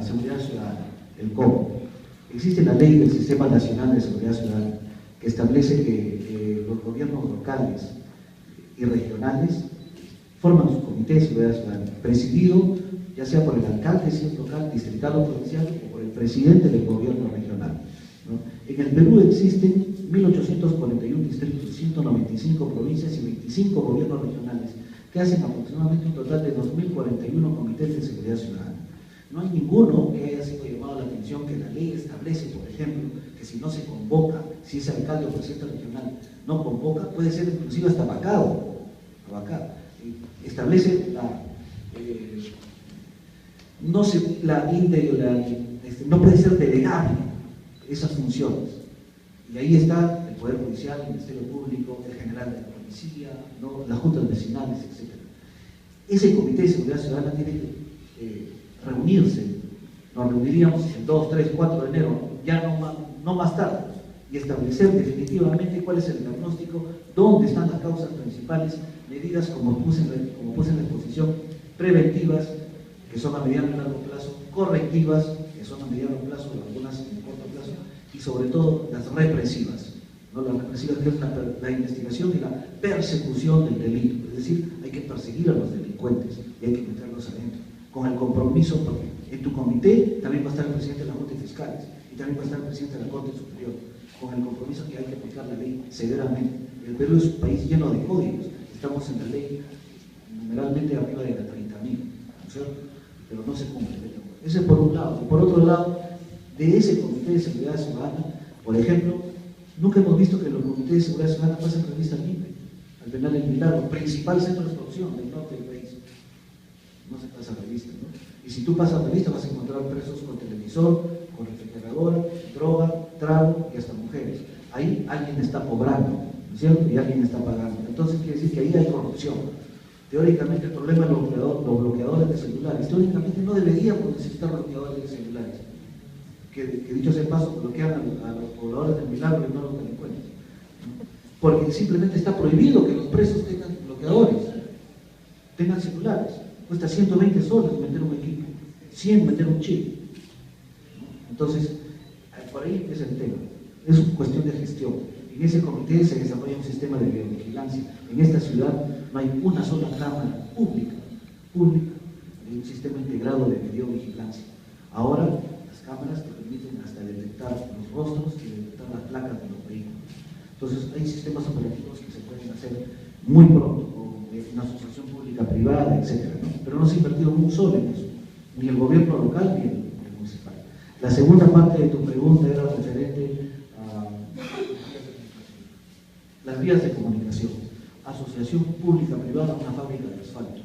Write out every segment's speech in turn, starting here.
seguridad ciudadana, el COP. Existe la ley del Sistema Nacional de Seguridad Ciudadana que establece que los gobiernos locales y regionales forman su comité de seguridad ciudadana, presidido ya sea por el alcalde, si es local, distrital o provincial, o por el presidente del gobierno regional, ¿no? En el Perú existen 1.841 distritos, 195 provincias y 25 gobiernos regionales, que hacen aproximadamente un total de 2.041 comités de seguridad ciudadana. No hay ninguno que haya sido llamado la atención que la ley establece, por ejemplo, que si no se convoca, si ese alcalde o presidente regional no convoca, puede ser inclusive hasta vacado. Establece no puede ser delegable esas funciones. Y ahí está el Poder Judicial, el Ministerio Público, el General de la Policía, ¿no?, las juntas vecinales, etc. Ese Comité de Seguridad Ciudadana tiene que reunirse. Nos reuniríamos el 2, 3, 4 de enero, ya no más tarde, y establecer definitivamente cuál es el diagnóstico, dónde están las causas principales, medidas como puse en la exposición, preventivas, que son a mediano y largo plazo, correctivas, que son a mediano plazo, algunas en corto plazo, y sobre todo las represivas, ¿no? Las represivas, que es la investigación y la persecución del delito, es decir, hay que perseguir a los delincuentes y hay que meterlos adentro, con el compromiso, porque en tu comité también va a estar el presidente de la Junta de Fiscales y también va a estar el presidente de la Corte Superior, con el compromiso que hay que aplicar la ley severamente. El Perú es un país lleno de códigos, estamos en la ley numeralmente arriba de las 30.000, ¿no es cierto? Pero no se cumple. Ese por un lado. Y por otro lado, de ese Comité de Seguridad Ciudadana, por ejemplo, nunca hemos visto que los comités de seguridad ciudadana pasen revista al INPE, al penal del Milagro, principal centro de extorsión del norte del país. No se pasa revista, ¿no? Y si tú pasas revista vas a encontrar presos con televisor, con refrigeradora, droga, trago y hasta mujeres. Ahí alguien está cobrando, ¿no es cierto? Y alguien está pagando. Entonces quiere decir que ahí hay corrupción. Teóricamente el problema es los bloqueadores de celulares. Teóricamente no deberíamos necesitar bloqueadores de celulares. Que dicho sea de paso, bloquean a los pobladores del Milagro y no a los delincuentes. Porque simplemente está prohibido que los presos tengan bloqueadores, tengan celulares. Cuesta 120 soles meter un equipo, 100 meter un chip. Entonces, por ahí es el tema. Es cuestión de gestión. En ese comité se desarrolla un sistema de videovigilancia. En esta ciudad no hay una sola cámara pública, hay un sistema integrado de videovigilancia. Ahora, las cámaras te permiten hasta detectar los rostros y detectar las placas de los vehículos. Entonces, hay sistemas operativos que se pueden hacer muy pronto, o una asociación pública-privada, etc., ¿no? Pero no se ha invertido un solo en eso, ni el gobierno local ni el municipal. La segunda parte de tu pregunta era referente a las vías de comunicación. Asociación pública-privada, una fábrica de asfalto.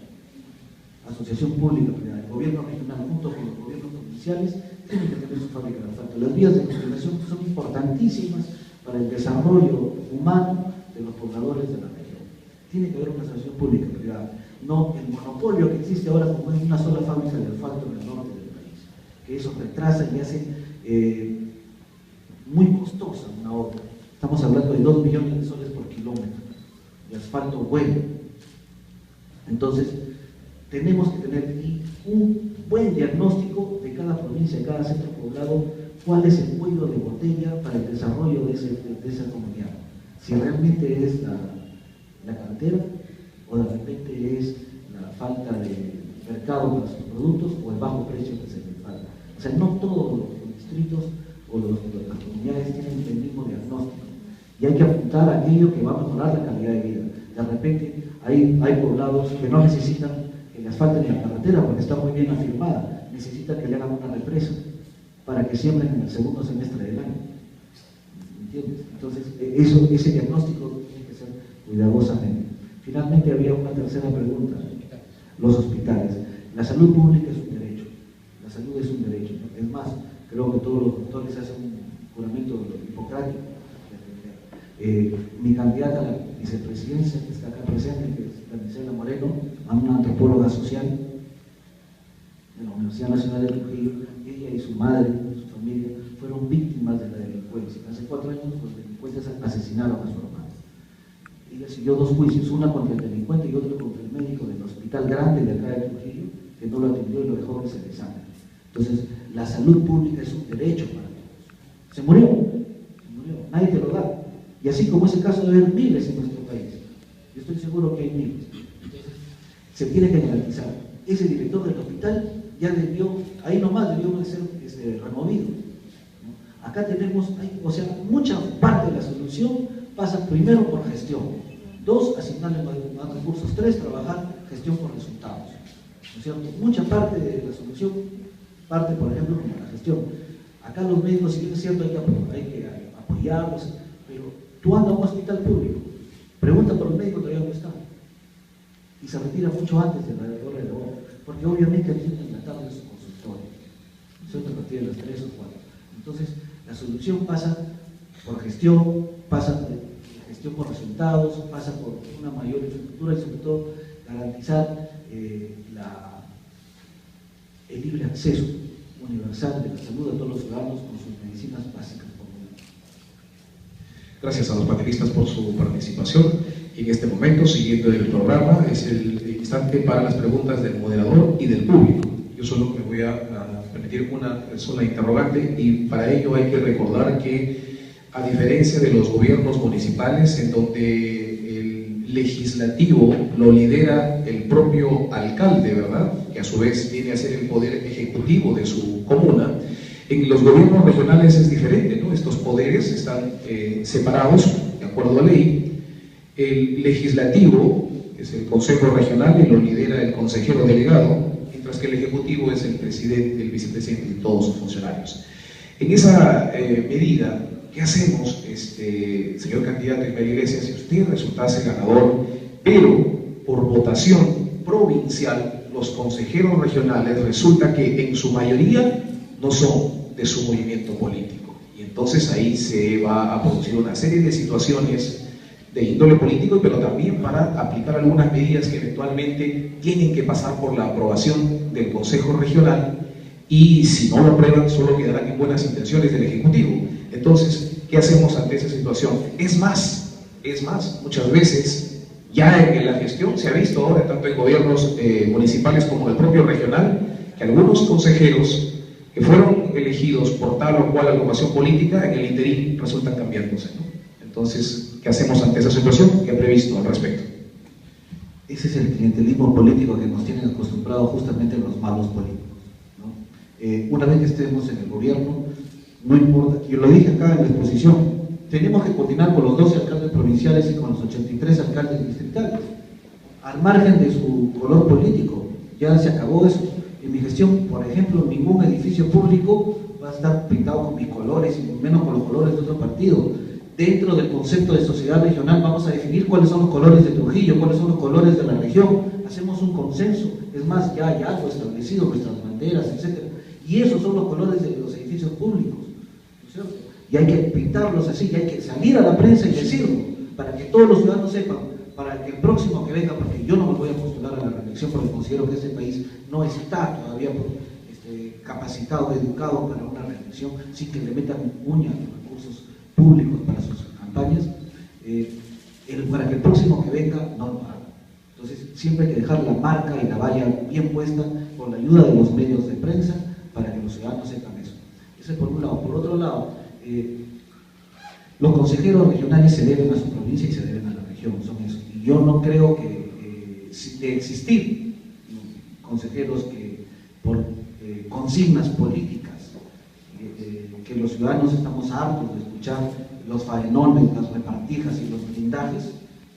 Asociación pública-privada. El gobierno regional junto con los gobiernos provinciales tienen que tener su fábrica de asfalto. Las vías de comunicación son importantísimas para el desarrollo humano de los pobladores de la región. Tiene que haber una asociación pública-privada. No el monopolio que existe ahora como es una sola fábrica de asfalto en el norte del país. Que eso retrasa y hace muy costosa una obra. Estamos hablando de 2 millones de soles por kilómetro de asfalto bueno. Entonces, tenemos que tener un buen diagnóstico de cada provincia, de cada centro poblado, cuál es el cuello de botella para el desarrollo de esa comunidad. Si realmente es la carretera, o de repente es la falta de mercado para sus productos, o el bajo precio que se les paga. O sea, no todos los distritos o las comunidades tienen el mismo diagnóstico. Y hay que apuntar a aquello que va a mejorar la calidad de vida. De repente hay poblados que no necesitan que le asfalten la carretera porque está muy bien afirmada, necesitan que le hagan una represa para que siembren en el segundo semestre del año. ¿Entiendes? Entonces, ese diagnóstico tiene que ser cuidadosamente. Finalmente había una tercera pregunta, los hospitales. La salud pública es un derecho, la salud es un derecho, ¿no? Es más, creo que todos los doctores hacen un juramento hipocrático. Mi candidata a la vicepresidencia, que está acá presente, que es Damisela Moreno, una antropóloga social de la Universidad Nacional de Trujillo, ella y su madre, su familia, fueron víctimas de la delincuencia. Hace 4 años los delincuentes asesinaron a su hermano. Ella siguió 2 juicios, una contra el delincuente y otro contra el médico del hospital grande de acá de Trujillo, que no lo atendió y lo dejó que se desangre. Entonces, la salud pública es un derecho para todos. Se murió, nadie te lo da. Y así como ese caso de haber miles en nuestro país, yo estoy seguro que hay miles. Entonces, se tiene que garantizar. Ese director del hospital ya debió, ahí nomás debió ser removido, ¿no? Acá tenemos, o sea, mucha parte de la solución pasa primero por gestión, 2, asignarle más recursos, 3, trabajar gestión por resultados, ¿no es cierto? Mucha parte de la solución parte, por ejemplo, con la gestión. Acá los médicos, si bien es cierto, hay que apoyarlos, pero tú andas a un hospital público, pregunta por el médico, todavía no está. Y se retira mucho antes de la hora de labor, porque obviamente atienden en la tarde su consultorio. Se retira a las 3 o 4. Entonces, la solución pasa por gestión, pasa por gestión por resultados, pasa por una mayor infraestructura y sobre todo garantizar el libre acceso universal de la salud a todos los ciudadanos con sus medicinas básicas. Gracias a los panelistas por su participación. Y en este momento, siguiendo el programa, es el instante para las preguntas del moderador y del público. Yo solo me voy a permitir una sola interrogante, y para ello hay que recordar que, a diferencia de los gobiernos municipales, en donde el legislativo lo lidera el propio alcalde, ¿verdad?, que a su vez viene a ser el poder ejecutivo de su comuna, en los gobiernos regionales es diferente, ¿no? Estos poderes están separados de acuerdo a ley. El legislativo es el consejo regional y lo lidera el consejero delegado, mientras que el ejecutivo es el presidente, el vicepresidente y todos sus funcionarios. En esa medida, ¿qué hacemos, señor candidato Ismael Iglesias, si usted resultase ganador, pero por votación provincial los consejeros regionales resulta que en su mayoría no son de su movimiento político? Y entonces ahí se va a producir una serie de situaciones de índole político, pero también para aplicar algunas medidas que eventualmente tienen que pasar por la aprobación del Consejo Regional, y si no lo aprueban solo quedarán en buenas intenciones del Ejecutivo. Entonces, ¿qué hacemos ante esa situación? Es más, muchas veces ya en la gestión se ha visto ahora, tanto en gobiernos municipales como en el propio regional, que algunos consejeros que fueron elegidos por tal o cual agrupación política, en el interín resultan cambiándose, ¿no? Entonces, ¿qué hacemos ante esa situación? ¿Qué ha previsto al respecto? Ese es el clientelismo político que nos tienen acostumbrados justamente los malos políticos, ¿no? Una vez que estemos en el gobierno, no importa, yo lo dije acá en la exposición, tenemos que coordinar con los 12 alcaldes provinciales y con los 83 alcaldes distritales, al margen de su color político. Ya se acabó eso. En mi gestión, por ejemplo, ningún edificio público va a estar pintado con mis colores y menos con los colores de otro partido. Dentro del concepto de sociedad regional vamos a definir cuáles son los colores de Trujillo, cuáles son los colores de la región. Hacemos un consenso. Es más, ya hay algo establecido, nuestras banderas, etc. Y esos son los colores de los edificios públicos, ¿no es cierto? Y hay que pintarlos así, y hay que salir a la prensa y decirlo, para que todos los ciudadanos sepan, para que el próximo que venga, porque yo no me voy a postular a la reelección porque considero que este país no está todavía capacitado, educado para una reelección, sin que le metan uña a los recursos públicos para sus campañas, para que el próximo que venga no lo haga. Entonces siempre hay que dejar la marca y la valla bien puesta con la ayuda de los medios de prensa para que los ciudadanos sepan eso. Eso es por un lado. Por otro lado, los consejeros regionales se deben a su provincia y se deben a la región, son eso. Y yo no creo que de existir consejeros que por consignas políticas, que los ciudadanos estamos hartos de escuchar los faenones, las repartijas y los blindajes,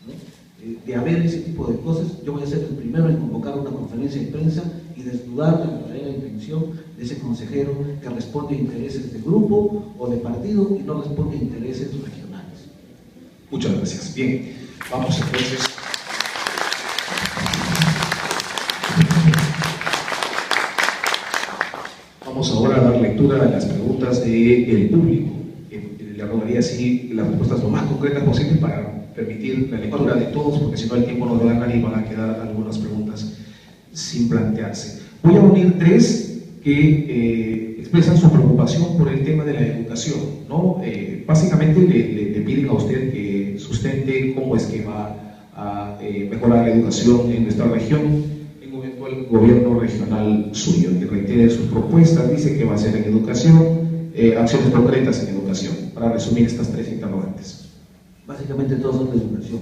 ¿no? De haber ese tipo de cosas, yo voy a ser el primero en convocar una conferencia de prensa y desnudar la verdadera intención de ese consejero que responde a intereses de grupo o de partido y no responde a intereses regionales. Muchas gracias. Bien, vamos entonces. Vamos ahora a dar lectura a las preguntas del público. Le rogaría así las respuestas lo más concretas posibles para permitir la lectura de todos, porque si no el tiempo nos va a ganar y van a quedar algunas preguntas sin plantearse. Voy a unir tres que expresan su preocupación por el tema de la educación, ¿no? Básicamente le piden a usted que sustente cómo es que va a mejorar la educación en nuestra región en un eventual actual gobierno regional suyo, que reitera sus propuestas, dice que va a hacer en educación, acciones concretas en educación, para resumir estas tres interrogantes. Básicamente todos son de educación.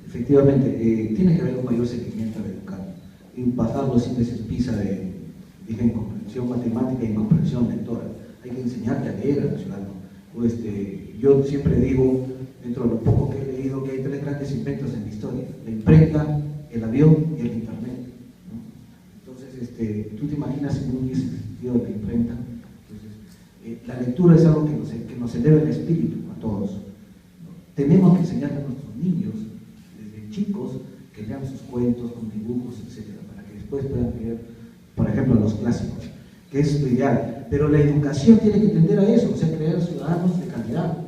Efectivamente, tiene que haber un mayor seguimiento al educar, y bajar los índices PISA dije, en comprensión matemática y en comprensión lectora. Hay que enseñarte a leer al ciudadano. Yo siempre digo, dentro de lo poco que he leído, que hay tres grandes inventos en la historia: la imprenta, el avión y el internet, ¿no? Entonces, tú te imaginas si no hubiese existido la imprenta. Entonces, la lectura es algo que nos eleva el espíritu a todos, ¿no? Tenemos que enseñarle a nuestros niños, desde chicos, que lean sus cuentos con dibujos, etcétera, para que después puedan leer, por ejemplo, los clásicos, que es lo ideal. Pero la educación tiene que tender a eso, o sea, crear ciudadanos de calidad.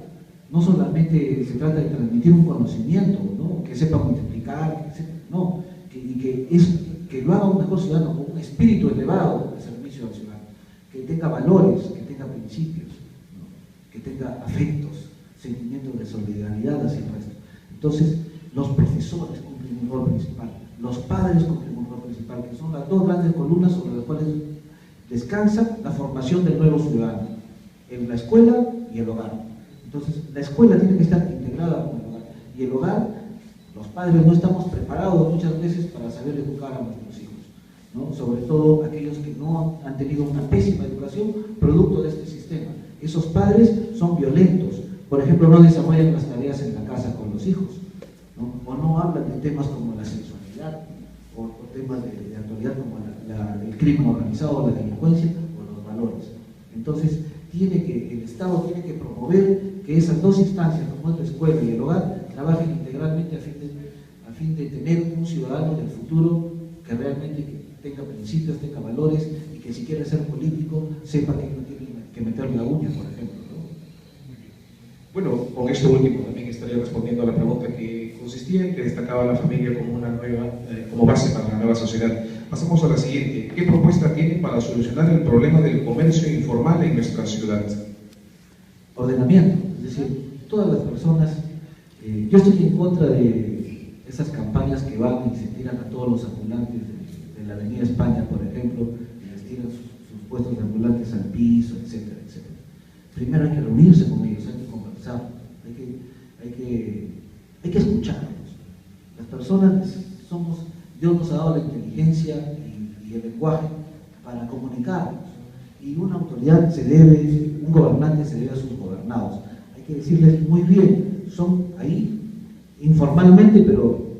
No solamente se trata de transmitir un conocimiento, ¿no?, que sepa multiplicar, etcétera, no, que lo haga un mejor ciudadano, con un espíritu elevado de servicio al ciudadano, que tenga valores, que tenga principios, ¿no?, que tenga afectos, sentimientos de solidaridad hacia el resto. Entonces, los profesores cumplen un rol principal, los padres cumplen un rol principal, que son las dos grandes columnas sobre las cuales descansa la formación del nuevo ciudadano, en la escuela y el hogar. Entonces, la escuela tiene que estar integrada con el hogar, y el hogar, los padres no estamos preparados muchas veces para saber educar a nuestros hijos, ¿no? Sobre todo aquellos que no han tenido una pésima educación producto de este sistema. Esos padres son violentos, por ejemplo, no desarrollan las tareas en la casa con los hijos, ¿no? O no hablan de temas como la sexualidad, o temas de actualidad como el crimen organizado, la delincuencia o los valores. Entonces, el Estado tiene que promover que esas dos instancias, como es la escuela y el hogar, trabajen integralmente a fin de tener un ciudadano del futuro que realmente tenga principios, tenga valores, y que si quiere ser político sepa que no tiene que meterle la uña, por ejemplo, ¿no? Bueno, con esto último también estaría respondiendo a la pregunta que consistía en que destacaba la familia como una como base para la nueva sociedad. Pasamos a la siguiente. ¿Qué propuesta tiene para solucionar el problema del comercio informal en nuestra ciudad? Ordenamiento, es decir, todas las personas, yo estoy en contra de esas campañas que van y se tiran a todos los ambulantes de la Avenida España, por ejemplo, y les tiran sus puestos de ambulantes al piso, etcétera, etcétera. Primero hay que reunirse con ellos, hay que conversar, hay que escucharlos. Las personas Dios nos ha dado la inteligencia y el lenguaje para comunicarnos, y una autoridad un gobernante se debe a sus gobernados. Hay que decirles muy bien, son ahí informalmente, pero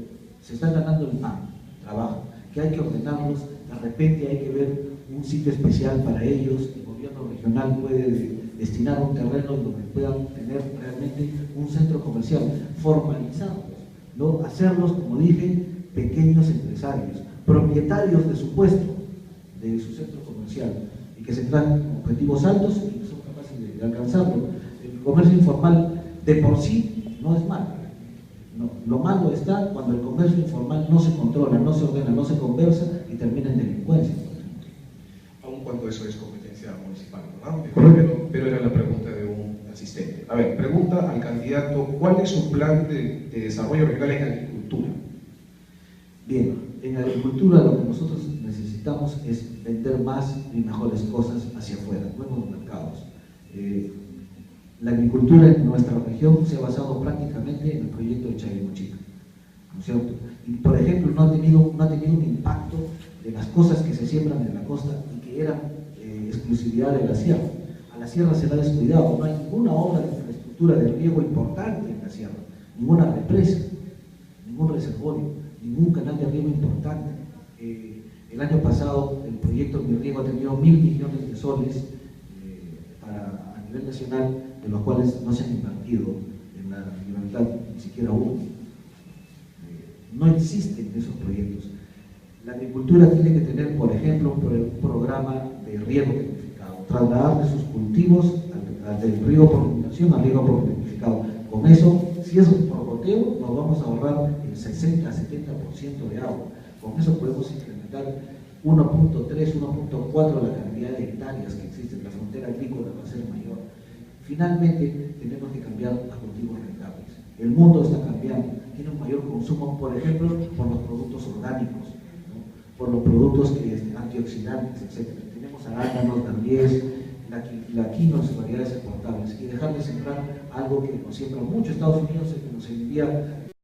se están ganando el pan, trabajo, que hay que ordenarlos. De repente hay que ver un sitio especial para ellos. El gobierno regional puede destinar un terreno donde puedan tener realmente un centro comercial, formalizarlos, ¿no? Hacerlos, como dije, pequeños empresarios, propietarios de su puesto, de su centro comercial, y que se traen objetivos altos y que son capaces de alcanzarlo. El comercio informal de por sí no es malo. No, lo malo está cuando el comercio informal no se controla, no se ordena, no se conversa y termina en delincuencia. Aun cuando eso es competencia municipal, ¿no? Pero era la pregunta de un asistente. A ver, pregunta al candidato: ¿cuál es su plan de desarrollo regional en agricultura? Bien, en agricultura lo que nosotros necesitamos es vender más y mejores cosas hacia afuera, nuevos mercados. La agricultura en nuestra región se ha basado prácticamente en el proyecto de Chaquibuchica, ¿no es cierto? Y, por ejemplo, no ha tenido un impacto de las cosas que se siembran en la costa y que eran exclusividad de la sierra. A la sierra se la ha descuidado, no hay ninguna obra de infraestructura de riego importante en la sierra, ninguna represa, ningún reservorio, ningún canal de riego importante. El año pasado el proyecto Mi Riego ha tenido 1.000 millones de soles a nivel nacional, de los cuales no se han invertido en la libertad ni siquiera uno. No existen esos proyectos. La agricultura tiene que tener, por ejemplo, un programa de riego tecnificado, trasladar de sus cultivos del riego por irrigación al riego por tecnificado. Con eso, si es por goteo, nos vamos a ahorrar el 60 a 70% de agua. Con eso podemos incrementar 1.3, 1.4 la cantidad de hectáreas que existen. La frontera agrícola va a ser mayor. Finalmente, tenemos que cambiar a cultivos rentables. El mundo está cambiando, tiene un mayor consumo, por ejemplo, por los productos orgánicos, ¿no? por los productos antioxidantes, etc. Tenemos arándanos, también la quinoa, variedades exportables, y dejar de sembrar algo que nos siembra mucho Estados Unidos, que nos envía